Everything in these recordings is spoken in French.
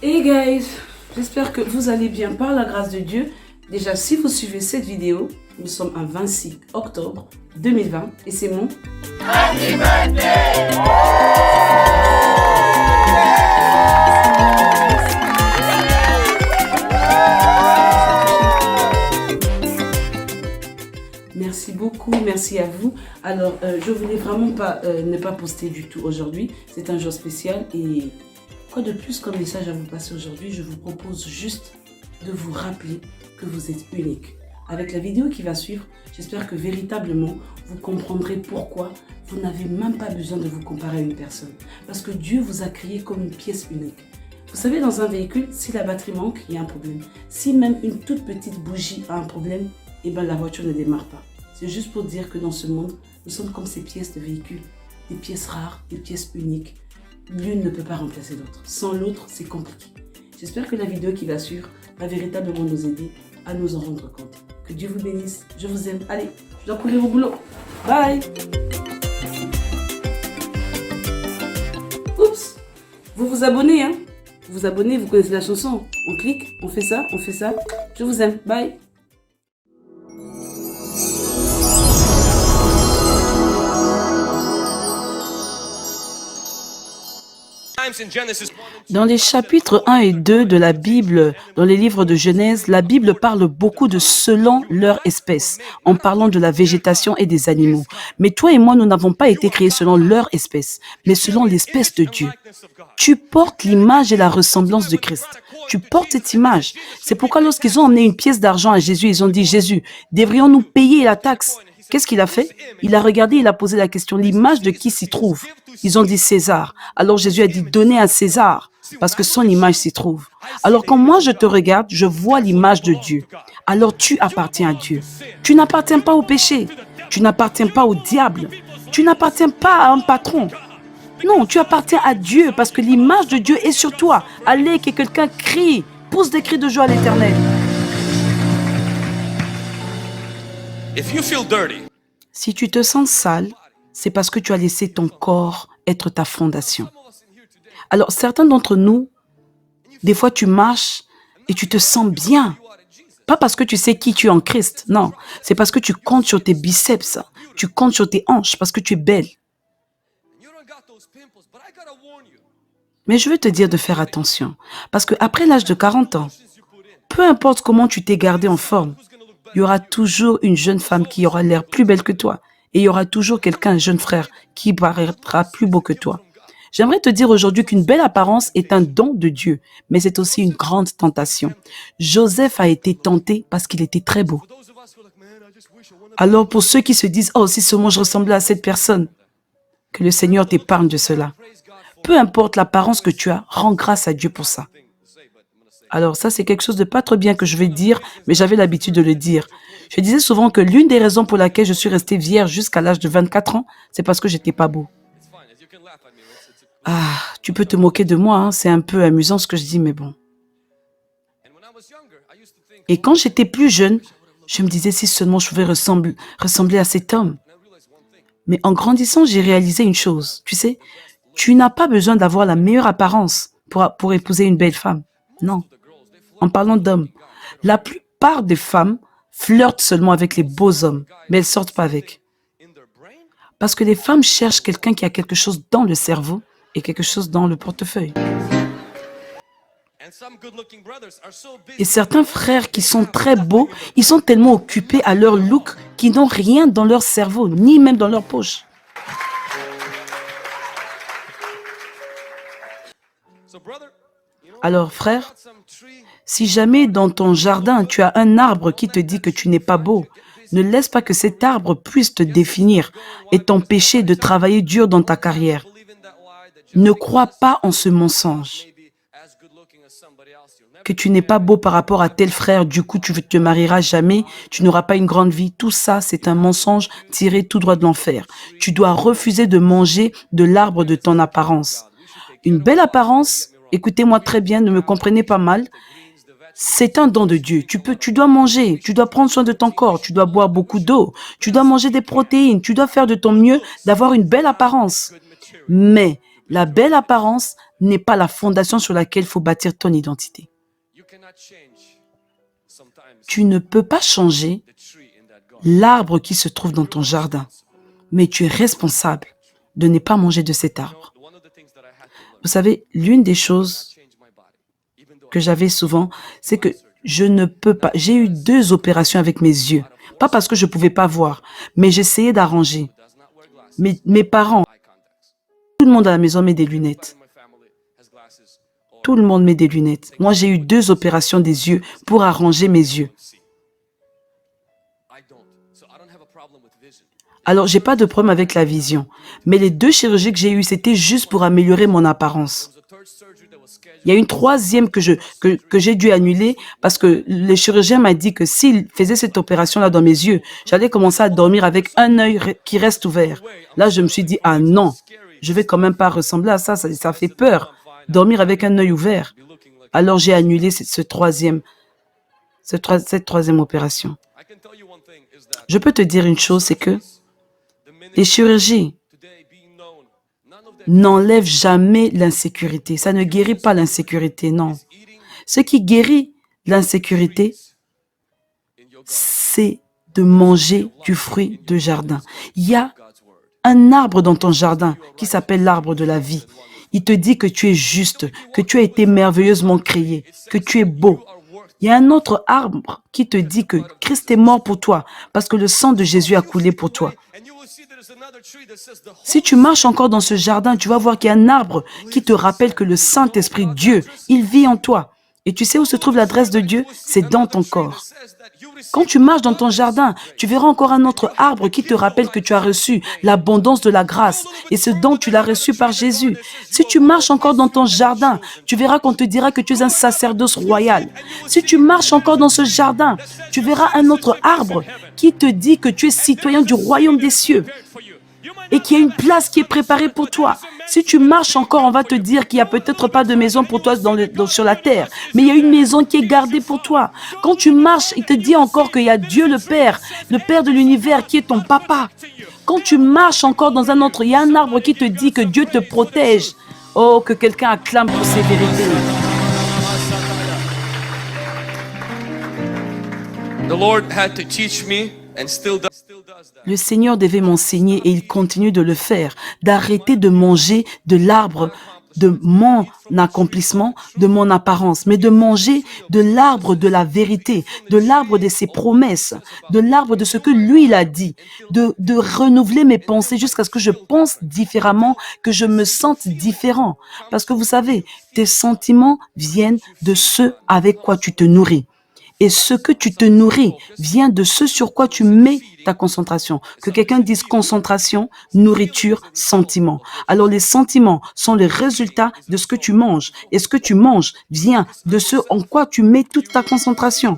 Hey guys, j'espère que vous allez bien par la grâce de Dieu. Déjà, si vous suivez cette vidéo, nous sommes un 26 octobre 2020 et c'est mon Happy Birthday! Merci beaucoup, merci à vous. Alors, je voulais vraiment pas ne pas poster du tout aujourd'hui. C'est un jour spécial et quoi de plus comme message à vous passer aujourd'hui? Je vous propose juste de vous rappeler que vous êtes unique. Avec la vidéo qui va suivre, j'espère que véritablement vous comprendrez pourquoi vous n'avez même pas besoin de vous comparer à une personne. Parce que Dieu vous a créé comme une pièce unique. Vous savez, dans un véhicule, si la batterie manque, il y a un problème. Si même une toute petite bougie a un problème, eh ben la voiture ne démarre pas. C'est juste pour dire que dans ce monde, nous sommes comme ces pièces de véhicule, des pièces rares, des pièces uniques. L'une ne peut pas remplacer l'autre. Sans l'autre, c'est compliqué. J'espère que la vidéo qui va suivre va véritablement nous aider à nous en rendre compte. Que Dieu vous bénisse. Je vous aime. Allez, je dois courir au boulot. Bye. Oups. Vous vous abonnez, hein. Vous vous abonnez, vous connaissez la chanson. On clique, on fait ça, on fait ça. Je vous aime. Bye. Dans les chapitres 1 et 2 de la Bible, dans les livres de Genèse, la Bible parle beaucoup de selon leur espèce, en parlant de la végétation et des animaux. Mais toi et moi, nous n'avons pas été créés selon leur espèce, mais selon l'espèce de Dieu. Tu portes l'image et la ressemblance de Christ. Tu portes cette image. C'est pourquoi lorsqu'ils ont emmené une pièce d'argent à Jésus, ils ont dit, Jésus, devrions-nous payer la taxe? Qu'est-ce qu'il a fait? Il a regardé, il a posé la question, l'image de qui s'y trouve? Ils ont dit César. Alors Jésus a dit, donnez à César, parce que son image s'y trouve. Alors quand moi je te regarde, je vois l'image de Dieu. Alors tu appartiens à Dieu. Tu n'appartiens pas au péché. Tu n'appartiens pas au diable. Tu n'appartiens pas à un patron. Non, tu appartiens à Dieu, parce que l'image de Dieu est sur toi. Allez, que quelqu'un crie, pousse des cris de joie à l'Éternel. Si tu te sens sale, c'est parce que tu as laissé ton corps être ta fondation. Alors, certains d'entre nous, des fois tu marches et tu te sens bien. Pas parce que tu sais qui tu es en Christ, non. C'est parce que tu comptes sur tes biceps, tu comptes sur tes hanches, parce que tu es belle. Mais je veux te dire de faire attention, parce qu'après l'âge de 40 ans, peu importe comment tu t'es gardé en forme, il y aura toujours une jeune femme qui aura l'air plus belle que toi. Et il y aura toujours quelqu'un, un jeune frère, qui paraîtra plus beau que toi. J'aimerais te dire aujourd'hui qu'une belle apparence est un don de Dieu, mais c'est aussi une grande tentation. Joseph a été tenté parce qu'il était très beau. Alors pour ceux qui se disent « Oh, si seulement je ressemblais à cette personne », que le Seigneur t'épargne de cela. Peu importe l'apparence que tu as, rends grâce à Dieu pour ça. Alors ça, c'est quelque chose de pas trop bien que je vais dire, mais j'avais l'habitude de le dire. Je disais souvent que l'une des raisons pour laquelle je suis restée vierge jusqu'à l'âge de 24 ans, c'est parce que j'étais pas beau. Ah, tu peux te moquer de moi, hein, c'est un peu amusant ce que je dis, mais bon. Et quand j'étais plus jeune, je me disais si seulement je pouvais ressembler à cet homme. Mais en grandissant, j'ai réalisé une chose. Tu sais, tu n'as pas besoin d'avoir la meilleure apparence pour épouser une belle femme. Non. En parlant d'hommes, la plupart des femmes flirtent seulement avec les beaux hommes, mais elles ne sortent pas avec. Parce que les femmes cherchent quelqu'un qui a quelque chose dans le cerveau et quelque chose dans le portefeuille. Et certains frères qui sont très beaux, ils sont tellement occupés à leur look qu'ils n'ont rien dans leur cerveau, ni même dans leur poche. Alors, frère, si jamais dans ton jardin, tu as un arbre qui te dit que tu n'es pas beau, ne laisse pas que cet arbre puisse te définir et t'empêcher de travailler dur dans ta carrière. Ne crois pas en ce mensonge. Que tu n'es pas beau par rapport à tel frère, du coup tu ne te marieras jamais, tu n'auras pas une grande vie. Tout ça, c'est un mensonge tiré tout droit de l'enfer. Tu dois refuser de manger de l'arbre de ton apparence. Une belle apparence, écoutez-moi très bien, ne me comprenez pas mal, c'est un don de Dieu. Tu dois manger, tu dois prendre soin de ton corps, tu dois boire beaucoup d'eau, tu dois manger des protéines, tu dois faire de ton mieux d'avoir une belle apparence. Mais La belle apparence n'est pas la fondation sur laquelle il faut bâtir ton identité. Tu ne peux pas changer l'arbre qui se trouve dans ton jardin, mais tu es responsable de ne pas manger de cet arbre. Vous savez, l'une des choses que j'avais souvent, c'est que je ne peux pas. J'ai eu 2 opérations avec mes yeux. Pas parce que je ne pouvais pas voir, mais j'essayais d'arranger. Mes parents, tout le monde à la maison met des lunettes. Tout le monde met des lunettes. Moi, j'ai eu 2 opérations des yeux pour arranger mes yeux. Alors, j'ai pas de problème avec la vision. Mais les 2 chirurgies que j'ai eues, c'était juste pour améliorer mon apparence. Il y a une 3e que j'ai dû annuler parce que le chirurgien m'a dit que s'il faisait cette opération-là dans mes yeux, j'allais commencer à dormir avec un œil qui reste ouvert. Là, je me suis dit, ah non, je vais quand même pas ressembler à ça, ça fait peur, dormir avec un œil ouvert. Alors, j'ai annulé cette 3e opération. Je peux te dire une chose, c'est que les chirurgies n'enlève jamais l'insécurité. Ça ne guérit pas l'insécurité, non. Ce qui guérit l'insécurité, c'est de manger du fruit de jardin. Il y a un arbre dans ton jardin qui s'appelle l'arbre de la vie. Il te dit que tu es juste, que tu as été merveilleusement créé, que tu es beau. Il y a un autre arbre qui te dit que Christ est mort pour toi parce que le sang de Jésus a coulé pour toi. Si tu marches encore dans ce jardin, tu vas voir qu'il y a un arbre qui te rappelle que le Saint-Esprit, Dieu, il vit en toi. Et tu sais où se trouve l'adresse de Dieu? C'est dans ton corps. Quand tu marches dans ton jardin, tu verras encore un autre arbre qui te rappelle que tu as reçu l'abondance de la grâce et ce dont tu l'as reçu par Jésus. Si tu marches encore dans ton jardin, tu verras qu'on te dira que tu es un sacerdoce royal. Si tu marches encore dans ce jardin, tu verras un autre arbre qui te dit que tu es citoyen du royaume des cieux et qu'il y a une place qui est préparée pour toi. Si tu marches encore, on va te dire qu'il n'y a peut-être pas de maison pour toi sur la terre, mais il y a une maison qui est gardée pour toi. Quand tu marches, il te dit encore qu'il y a Dieu le Père de l'univers qui est ton papa. Quand tu marches encore dans un autre, il y a un arbre qui te dit que Dieu te protège. Oh, que quelqu'un acclame pour ces vérités. The Lord had to teach me and still does. Le Seigneur devait m'enseigner et il continue de le faire, d'arrêter de manger de l'arbre de mon accomplissement, de mon apparence, mais de manger de l'arbre de la vérité, de l'arbre de ses promesses, de l'arbre de ce que lui, il a dit, de renouveler mes pensées jusqu'à ce que je pense différemment, que je me sente différent. Parce que vous savez, tes sentiments viennent de ce avec quoi tu te nourris. Et ce que tu te nourris vient de ce sur quoi tu mets ta concentration. Que quelqu'un dise concentration, nourriture, sentiment. Alors les sentiments sont le résultat de ce que tu manges. Et ce que tu manges vient de ce en quoi tu mets toute ta concentration.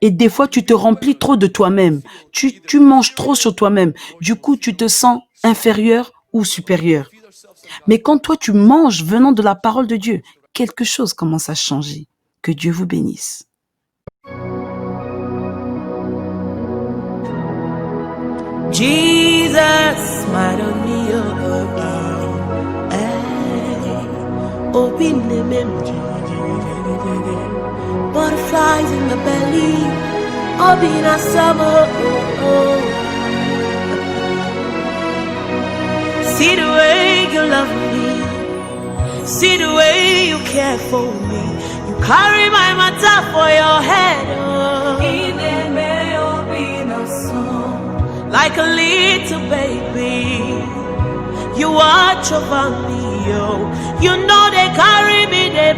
Et des fois, tu te remplis trop de toi-même. Tu manges trop sur toi-même. Du coup, tu te sens inférieur ou supérieur. Mais quand toi, tu manges venant de la parole de Dieu, quelque chose commence à changer. Que Dieu vous bénisse. Jesus, smile on me open the memory. Butterflies in the belly, open a summer. See the way you love me, see the way you care for me. You carry my matter for your head. Like a little baby, you watch over me, oh. You know they carry me, they